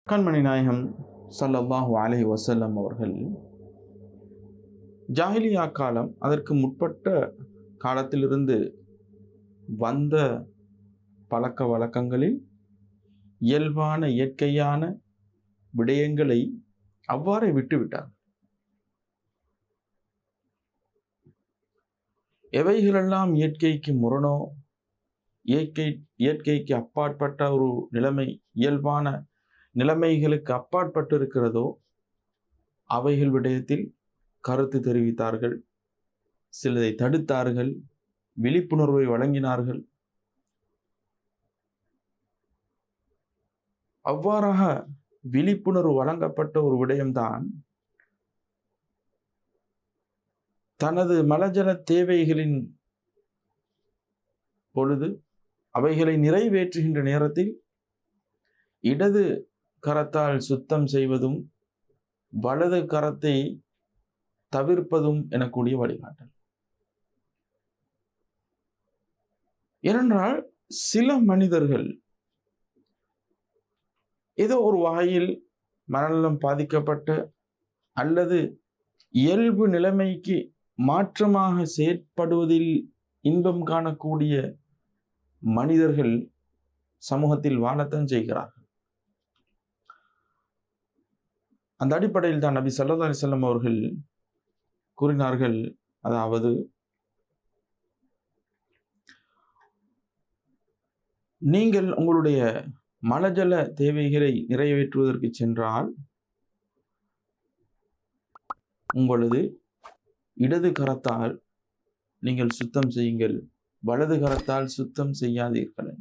கண்மணி நாயகம் ஸல்லல்லாஹு அலைஹி வஸல்லம் அவர்கள் ஜாஹிலியா காலம் அதற்கு முற்பட்ட காலத்திலிருந்து வந்த பழக்க வழக்கங்களில் இயல்பான இயற்கையான விடயங்களை அவ்வாறே விட்டுவிட்டார். எவைகளெல்லாம் இயற்கைக்கு முரணோ, இயற்கைக்கு அப்பாற்பட்ட ஒரு நிலைமை, இயல்பான நிலைமைகளுக்கு அப்பாற்பட்டு இருக்கிறதோ அவைகள் விடயத்தில் கருத்து தெரிவித்தார்கள், சிலதை தடுத்தார்கள், விழிப்புணர்வை வழங்கினார்கள். அவ்வாறாக விழிப்புணர்வு வழங்கப்பட்ட ஒரு விடயம்தான் தனது மலஜல தேவைகளின் பொழுது அவைகளை நிறைவேற்றுகின்ற நேரத்தில் இடது கரத்தால் சுத்தம் செய்வதும் வலது கரத்தை தவிர்ப்பதும் எனக்கூடிய வழிகாட்டல். ஏனென்றால் சில மனிதர்கள் ஏதோ ஒரு வகையில் மனநலம் பாதிக்கப்பட்ட அல்லது இயல்பு நிலைமைக்கு மாற்றமாக செயற்படுவதில் இன்பம் காணக்கூடிய மனிதர்கள் சமூகத்தில் வாழத்தான் செய்கிறார்கள். அந்த அடிப்படையில் தான் நபி ஸல்லல்லாஹு அலைஹி வஸல்லம் அவர்கள் கூறினார்கள், அதாவது நீங்கள் உங்களுடைய மலஜல தேவைகளை நிறைவேற்றுவதற்கு சென்றால் உங்களது இடது கரத்தால் நீங்கள் சுத்தம் செய்யுங்கள், வலது கரத்தால் சுத்தம் செய்யாதீர்கள் என்று.